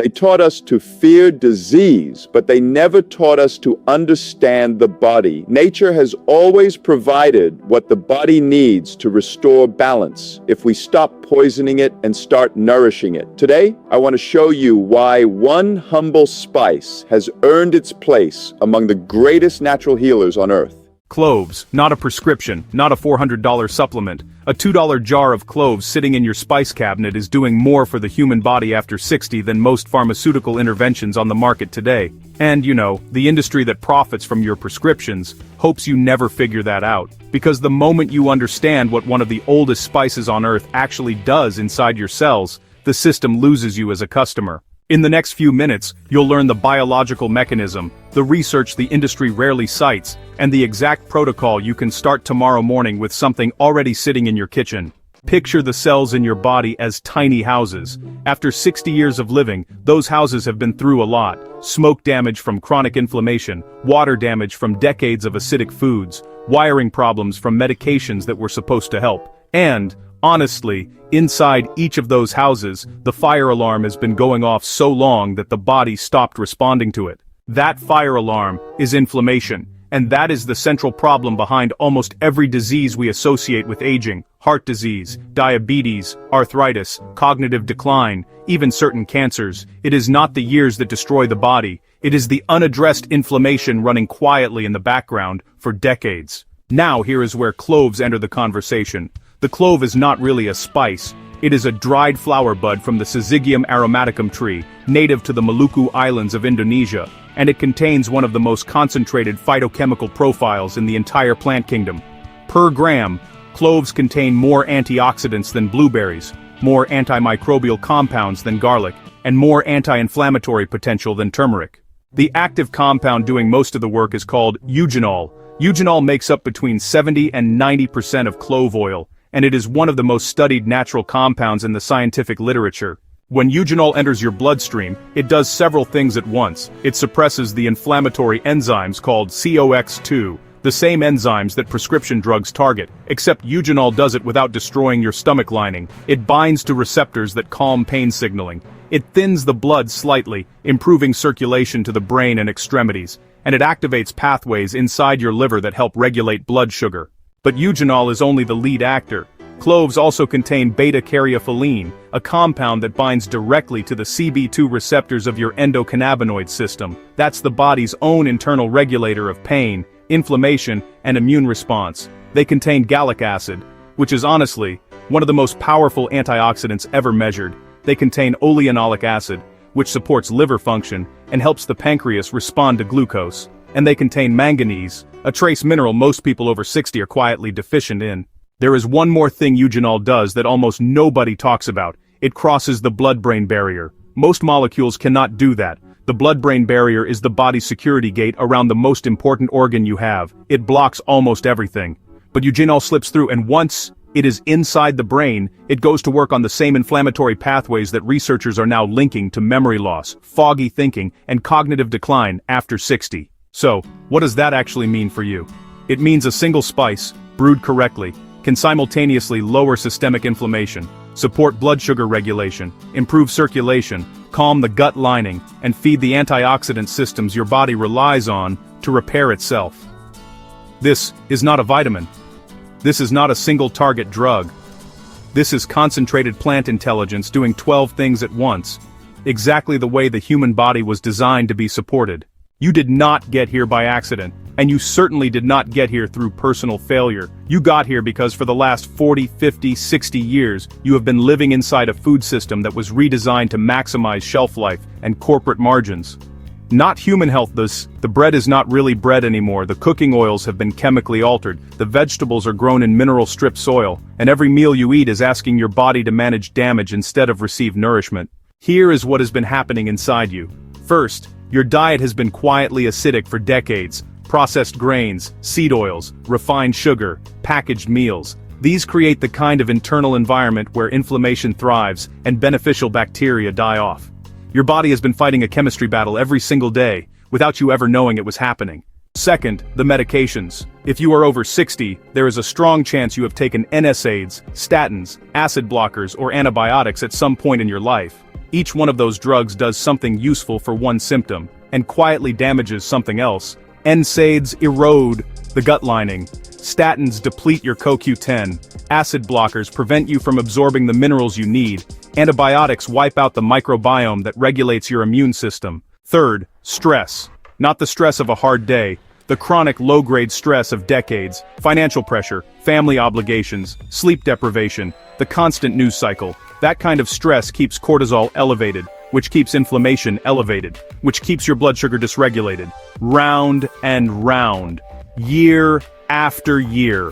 They taught us to fear disease, but they never taught us to understand the body. Nature has always provided what the body needs to restore balance if we stop poisoning it and start nourishing it. Today, I want to show you why one humble spice has earned its place among the greatest natural healers on earth. Cloves, not a prescription, not a $400 supplement. A $2 jar of cloves sitting in your spice cabinet is doing more for the human body after 60 than most pharmaceutical interventions on the market today. And the industry that profits from your prescriptions hopes you never figure that out. Because the moment you understand what one of the oldest spices on earth actually does inside your cells, the system loses you as a customer. In the next few minutes, you'll learn the biological mechanism, the research the industry rarely cites, and the exact protocol you can start tomorrow morning with something already sitting in your kitchen. Picture the cells in your body as tiny houses. After 60 years of living, those houses have been through a lot. Smoke damage from chronic inflammation, water damage from decades of acidic foods, wiring problems from medications that were supposed to help, and, honestly, inside each of those houses, the fire alarm has been going off so long that the body stopped responding to it. That fire alarm is inflammation, and that is the central problem behind almost every disease we associate with aging: heart disease, diabetes, arthritis, cognitive decline, even certain cancers. It is not the years that destroy the body, it is the unaddressed inflammation running quietly in the background for decades. Now here is where cloves enter the conversation. The clove is not really a spice, it is a dried flower bud from the Syzygium aromaticum tree, native to the Maluku Islands of Indonesia, and it contains one of the most concentrated phytochemical profiles in the entire plant kingdom. Per gram, cloves contain more antioxidants than blueberries, more antimicrobial compounds than garlic, and more anti-inflammatory potential than turmeric. The active compound doing most of the work is called eugenol. Eugenol makes up between 70 and 90% of clove oil, and it is one of the most studied natural compounds in the scientific literature. When eugenol enters your bloodstream, it does several things at once. It suppresses the inflammatory enzymes called COX-2, the same enzymes that prescription drugs target, except eugenol does it without destroying your stomach lining. It binds to receptors that calm pain signaling. It thins the blood slightly, improving circulation to the brain and extremities, and it activates pathways inside your liver that help regulate blood sugar. But eugenol is only the lead actor. Cloves also contain beta-caryophyllene, a compound that binds directly to the CB2 receptors of your endocannabinoid system. That's the body's own internal regulator of pain, inflammation, and immune response. They contain gallic acid, which is honestly one of the most powerful antioxidants ever measured. They contain oleanolic acid, which supports liver function and helps the pancreas respond to glucose. And they contain manganese, a trace mineral most people over 60 are quietly deficient in. There is one more thing eugenol does that almost nobody talks about. It crosses the blood-brain barrier. Most molecules cannot do that. The blood-brain barrier is the body's security gate around the most important organ you have. It blocks almost everything. But eugenol slips through, and once it is inside the brain, it goes to work on the same inflammatory pathways that researchers are now linking to memory loss, foggy thinking, and cognitive decline after 60. So, what does that actually mean for you? It means a single spice, brewed correctly, can simultaneously lower systemic inflammation, support blood sugar regulation, improve circulation, calm the gut lining, and feed the antioxidant systems your body relies on to repair itself. This is not a vitamin. This is not a single-target drug. This is concentrated plant intelligence doing 12 things at once, exactly the way the human body was designed to be supported. You did not get here by accident, and you certainly did not get here through personal failure. You got here because for the last 40, 50, 60 years, you have been living inside a food system that was redesigned to maximize shelf life and corporate margins. Not human health. The bread is not really bread anymore. The cooking oils have been chemically altered. The vegetables are grown in mineral-stripped soil, and every meal you eat is asking your body to manage damage instead of receive nourishment. Here is what has been happening inside you. First, your diet has been quietly acidic for decades. Processed grains, seed oils, refined sugar, packaged meals. These create the kind of internal environment where inflammation thrives and beneficial bacteria die off. Your body has been fighting a chemistry battle every single day, without you ever knowing it was happening. Second, the medications. If you are over 60, there is a strong chance you have taken NSAIDs, statins, acid blockers, or antibiotics at some point in your life. Each one of those drugs does something useful for one symptom, and quietly damages something else. NSAIDs erode the gut lining. Statins deplete your CoQ10. Acid blockers prevent you from absorbing the minerals you need. Antibiotics wipe out the microbiome that regulates your immune system. Third, stress. Not the stress of a hard day, the chronic low-grade stress of decades, financial pressure, family obligations, sleep deprivation, the constant news cycle. That kind of stress keeps cortisol elevated, which keeps inflammation elevated, which keeps your blood sugar dysregulated. Round and round. Year after year.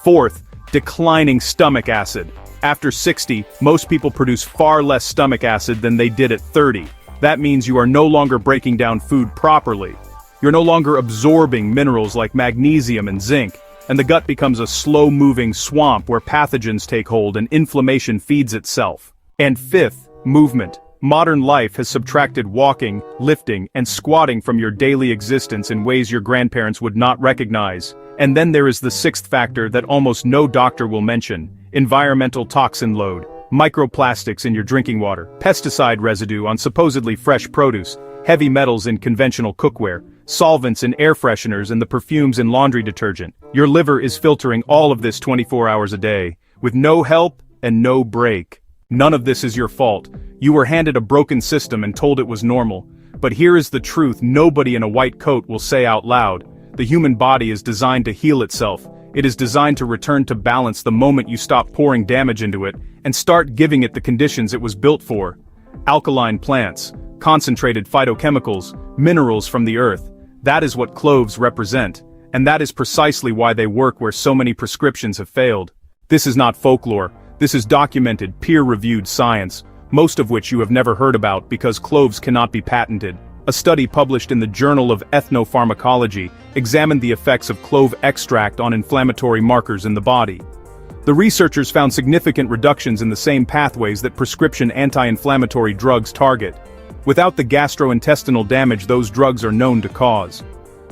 Fourth, declining stomach acid. After 60, most people produce far less stomach acid than they did at 30. That means you are no longer breaking down food properly. You're no longer absorbing minerals like magnesium and zinc, and the gut becomes a slow-moving swamp where pathogens take hold and inflammation feeds itself. And fifth, movement. Modern life has subtracted walking, lifting, and squatting from your daily existence in ways your grandparents would not recognize. And then there is the sixth factor that almost no doctor will mention: environmental toxin load. Microplastics in your drinking water, pesticide residue on supposedly fresh produce, heavy metals in conventional cookware, solvents in air fresheners and the perfumes in laundry detergent. Your liver is filtering all of this 24 hours a day, with no help and no break. None of this is your fault. You were handed a broken system and told it was normal. But here is the truth nobody in a white coat will say out loud. The human body is designed to heal itself. It is designed to return to balance the moment you stop pouring damage into it and start giving it the conditions it was built for. Alkaline plants, concentrated phytochemicals, minerals from the earth. That is what cloves represent, and that is precisely why they work where so many prescriptions have failed. This is not folklore. This is documented, peer-reviewed science, most of which you have never heard about because cloves cannot be patented. A study published in the Journal of Ethnopharmacology examined the effects of clove extract on inflammatory markers in the body. The researchers found significant reductions in the same pathways that prescription anti-inflammatory drugs target, without the gastrointestinal damage those drugs are known to cause.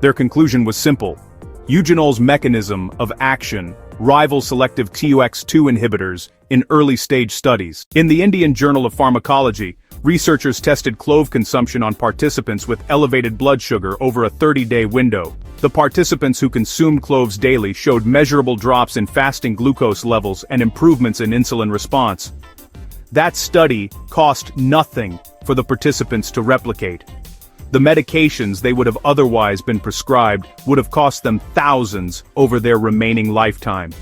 Their conclusion was simple: eugenol's mechanism of action rivals selective TOX2 inhibitors in early-stage studies. In the Indian Journal of Pharmacology, researchers tested clove consumption on participants with elevated blood sugar over a 30-day window. The participants who consumed cloves daily showed measurable drops in fasting glucose levels and improvements in insulin response. That study cost nothing for the participants to replicate. The medications they would have otherwise been prescribed would have cost them thousands over their remaining lifetime.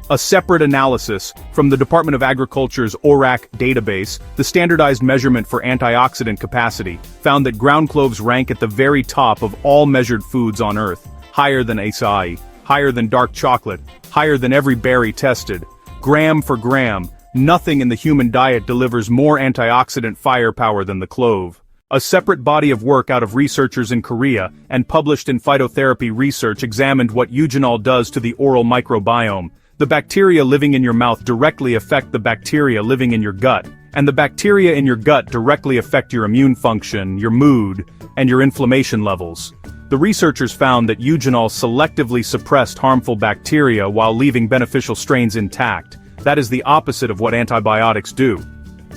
A separate analysis from the Department of Agriculture's ORAC database, the standardized measurement for antioxidant capacity, found that ground cloves rank at the very top of all measured foods on Earth, higher than acai, higher than dark chocolate, higher than every berry tested. Gram for gram, nothing in the human diet delivers more antioxidant firepower than the clove. A separate body of work out of researchers in Korea and published in Phytotherapy Research examined what eugenol does to the oral microbiome. The bacteria living in your mouth directly affect the bacteria living in your gut, and the bacteria in your gut directly affect your immune function, your mood, and your inflammation levels. The researchers found that eugenol selectively suppressed harmful bacteria while leaving beneficial strains intact. That is the opposite of what antibiotics do.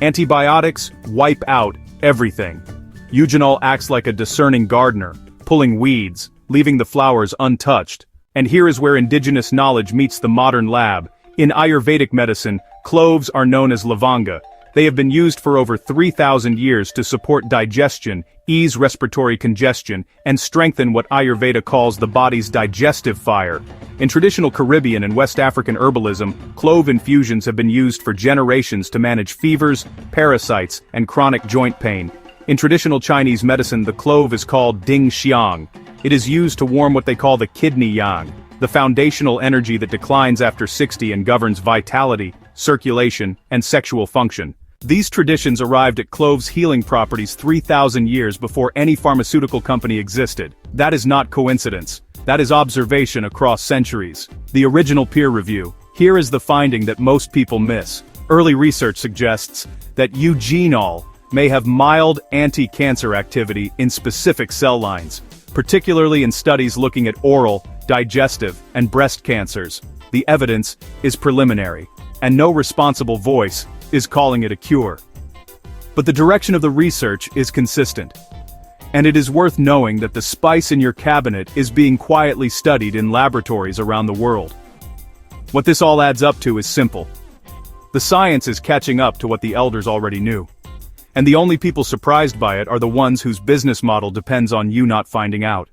Antibiotics wipe out everything. Eugenol acts like a discerning gardener, pulling weeds, leaving the flowers untouched. And here is where indigenous knowledge meets the modern lab. In Ayurvedic medicine, cloves are known as lavanga. They have been used for over 3,000 years to support digestion, ease respiratory congestion, and strengthen what Ayurveda calls the body's digestive fire. In traditional Caribbean and West African herbalism, clove infusions have been used for generations to manage fevers, parasites, and chronic joint pain. In traditional Chinese medicine, the clove is called ding xiang. It is used to warm what they call the kidney yang, the foundational energy that declines after 60 and governs vitality, circulation, and sexual function. These traditions arrived at cloves' healing properties 3,000 years before any pharmaceutical company existed. That is not coincidence. That is observation across centuries. The original peer review. Here is the finding that most people miss. Early research suggests that eugenol may have mild anti-cancer activity in specific cell lines, particularly in studies looking at oral, digestive, and breast cancers. The evidence is preliminary, and no responsible voice is calling it a cure. But the direction of the research is consistent. And it is worth knowing that the spice in your cabinet is being quietly studied in laboratories around the world. What this all adds up to is simple. The science is catching up to what the elders already knew. And the only people surprised by it are the ones whose business model depends on you not finding out.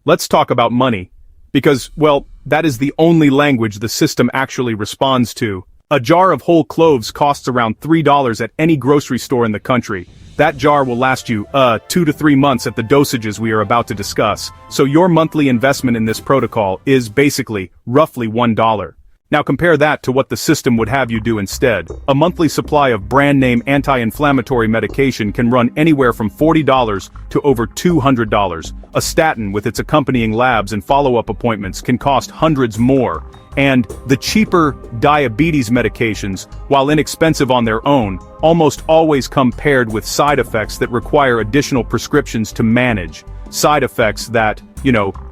Let's talk about money. Because, well, that is the only language the system actually responds to. A jar of whole cloves costs around $3 at any grocery store in the country. That jar will last you, 2 to 3 months at the dosages we are about to discuss. So your monthly investment in this protocol is basically, roughly $1. Now compare that to what the system would have you do instead. A monthly supply of brand-name anti-inflammatory medication can run anywhere from $40 to over $200. A statin with its accompanying labs and follow-up appointments can cost hundreds more. And the cheaper diabetes medications, while inexpensive on their own, almost always come paired with side effects that require additional prescriptions to manage. Side effects that,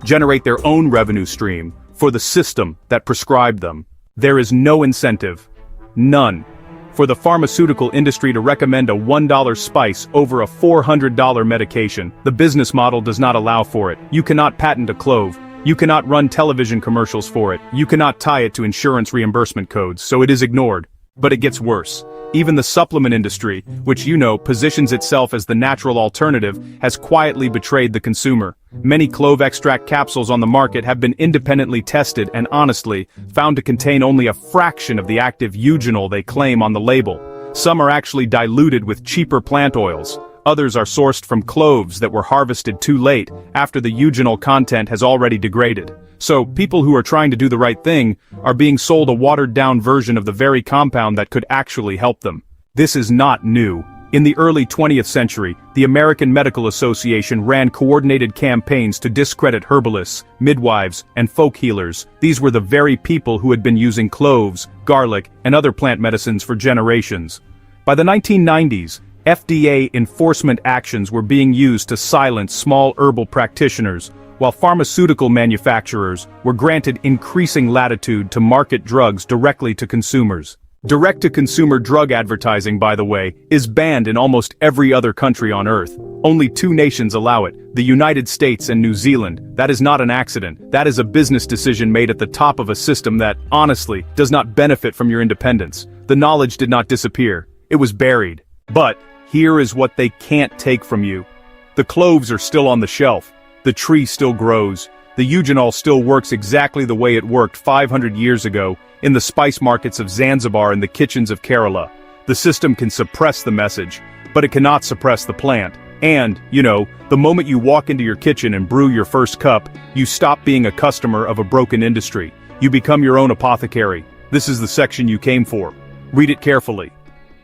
generate their own revenue stream for the system that prescribed them. There is no incentive, none, for the pharmaceutical industry to recommend a $1 spice over a $400 medication. The business model does not allow for it. You cannot patent a clove. You cannot run television commercials for it. You cannot tie it to insurance reimbursement codes, so it is ignored. But it gets worse. Even the supplement industry, which positions itself as the natural alternative, has quietly betrayed the consumer. Many clove extract capsules on the market have been independently tested and honestly, found to contain only a fraction of the active eugenol they claim on the label. Some are actually diluted with cheaper plant oils. Others are sourced from cloves that were harvested too late, after the eugenol content has already degraded. So, people who are trying to do the right thing are being sold a watered-down version of the very compound that could actually help them. This is not new. In the early 20th century, the American Medical Association ran coordinated campaigns to discredit herbalists, midwives, and folk healers. These were the very people who had been using cloves, garlic, and other plant medicines for generations. By the 1990s, FDA enforcement actions were being used to silence small herbal practitioners, while pharmaceutical manufacturers were granted increasing latitude to market drugs directly to consumers. Direct-to-consumer drug advertising, by the way, is banned in almost every other country on Earth. Only 2 nations allow it, the United States and New Zealand. That is not an accident. That is a business decision made at the top of a system that, honestly, does not benefit from your independence. The knowledge did not disappear. It was buried. But here is what they can't take from you. The cloves are still on the shelf. The tree still grows. The eugenol still works exactly the way it worked 500 years ago, in the spice markets of Zanzibar and the kitchens of Kerala. The system can suppress the message, but it cannot suppress the plant. And, the moment you walk into your kitchen and brew your first cup, you stop being a customer of a broken industry. You become your own apothecary. This is the section you came for. Read it carefully.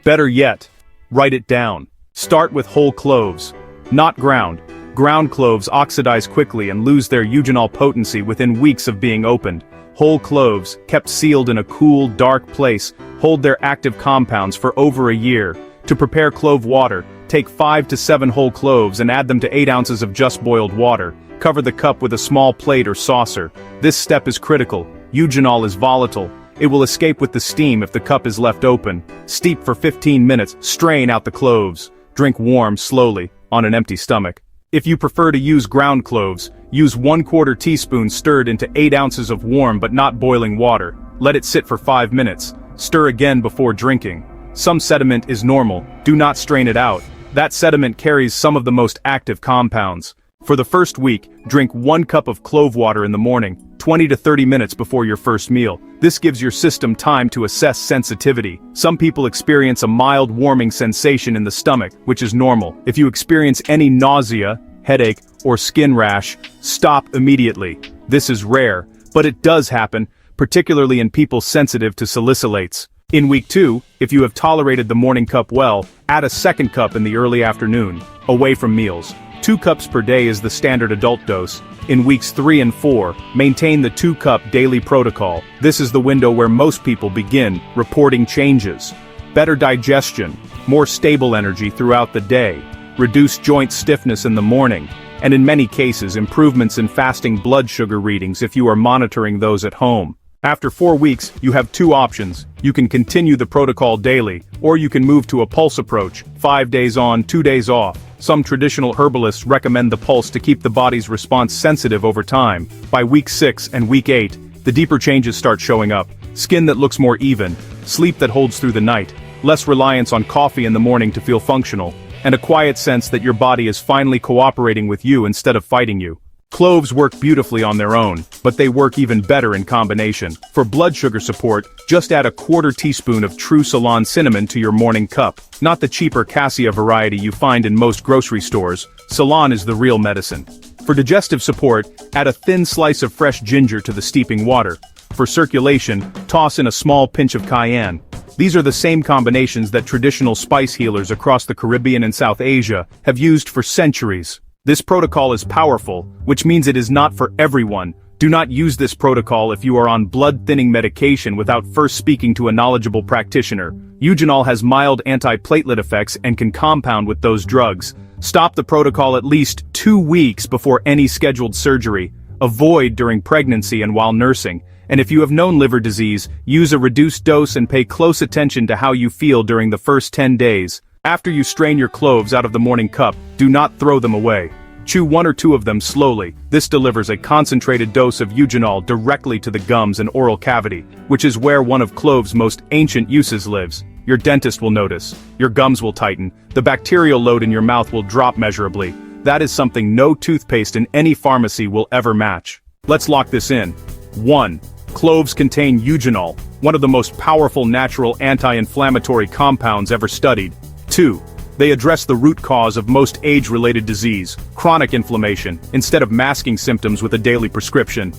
Better yet, write it down. Start with whole cloves, not ground. Ground cloves oxidize quickly and lose their eugenol potency within weeks of being opened. Whole cloves, kept sealed in a cool, dark place, hold their active compounds for over a year. To prepare clove water, take 5 to 7 whole cloves and add them to 8 ounces of just boiled water. Cover the cup with a small plate or saucer. This step is critical. Eugenol is volatile. It will escape with the steam if the cup is left open. Steep for 15 minutes, strain out the cloves. Drink warm, slowly, on an empty stomach. If you prefer to use ground cloves, use 1/4 teaspoon stirred into 8 ounces of warm but not boiling water. Let it sit for 5 minutes. Stir again before drinking. Some sediment is normal, do not strain it out. That sediment carries some of the most active compounds. For the first week, drink 1 cup of clove water in the morning, 20 to 30 minutes before your first meal. This gives your system time to assess sensitivity. Some people experience a mild warming sensation in the stomach, which is normal. If you experience any nausea, headache, or skin rash, stop immediately. This is rare, but it does happen, particularly in people sensitive to salicylates. In week 2, if you have tolerated the morning cup well, add a second cup in the early afternoon, away from meals. 2 cups per day is the standard adult dose. In weeks 3 and 4, maintain the 2-cup daily protocol. This is the window where most people begin reporting changes. Better digestion, more stable energy throughout the day, reduced joint stiffness in the morning, and in many cases improvements in fasting blood sugar readings if you are monitoring those at home. After 4 weeks, you have two options. You can continue the protocol daily, or you can move to a pulse approach, 5 days on, 2 days off. Some traditional herbalists recommend the pulse to keep the body's response sensitive over time. By week 6 and week 8, the deeper changes start showing up. Skin that looks more even, sleep that holds through the night, less reliance on coffee in the morning to feel functional, and a quiet sense that your body is finally cooperating with you instead of fighting you. Cloves work beautifully on their own, but they work even better in combination. For blood sugar support, just add a 1/4 teaspoon of true Ceylon cinnamon to your morning cup. Not the cheaper cassia variety you find in most grocery stores. Ceylon is the real medicine. For digestive support, add a thin slice of fresh ginger to the steeping water. For circulation, toss in a small pinch of cayenne. These are the same combinations that traditional spice healers across the Caribbean and South Asia have used for centuries. This protocol is powerful, which means it is not for everyone. Do not use this protocol if you are on blood-thinning medication without first speaking to a knowledgeable practitioner. Eugenol has mild anti-platelet effects and can compound with those drugs. Stop the protocol at least 2 weeks before any scheduled surgery. Avoid during pregnancy and while nursing. And if you have known liver disease, use a reduced dose and pay close attention to how you feel during the first 10 days. After you strain your cloves out of the morning cup, do not throw them away. Chew 1 or 2 of them slowly. This delivers a concentrated dose of eugenol directly to the gums and oral cavity, which is where one of cloves' most ancient uses lives. Your dentist will notice. Your gums will tighten. The bacterial load in your mouth will drop measurably. That is something no toothpaste in any pharmacy will ever match. Let's lock this in. 1. Cloves contain eugenol, one of the most powerful natural anti-inflammatory compounds ever studied. 2. They address the root cause of most age-related disease, chronic inflammation, instead of masking symptoms with a daily prescription.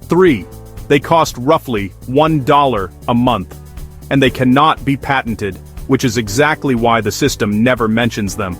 3. They cost roughly $1 a month. And they cannot be patented, which is exactly why the system never mentions them.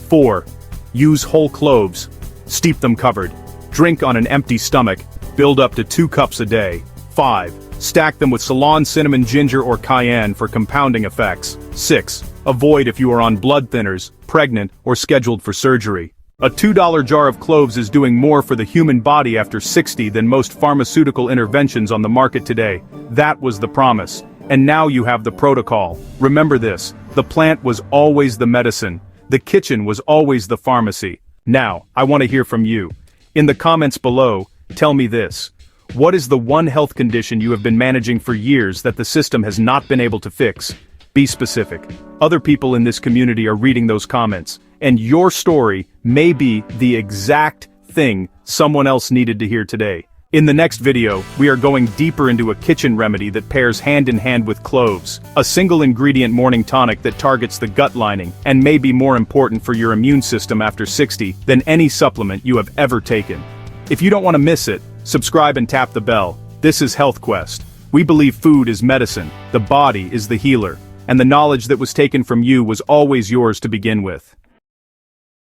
4. Use whole cloves. Steep them covered. Drink on an empty stomach. Build up to 2 cups a day. 5. Stack them with Ceylon cinnamon ginger or cayenne for compounding effects. 6. Avoid if you are on blood thinners, pregnant, or scheduled for surgery. A $2 jar of cloves is doing more for the human body after 60 than most pharmaceutical interventions on the market today. That was the promise. And now you have the protocol. Remember this, the plant was always the medicine. The kitchen was always the pharmacy. Now, I want to hear from you. In the comments below, tell me this. What is the one health condition you have been managing for years that the system has not been able to fix? Be specific. Other people in this community are reading those comments, and your story may be the exact thing someone else needed to hear today. In the next video, we are going deeper into a kitchen remedy that pairs hand in hand with cloves, a single ingredient morning tonic that targets the gut lining and may be more important for your immune system after 60 than any supplement you have ever taken. If you don't want to miss it, subscribe and tap the bell. This is Health Quest. We believe food is medicine, the body is the healer, and the knowledge that was taken from you was always yours to begin with.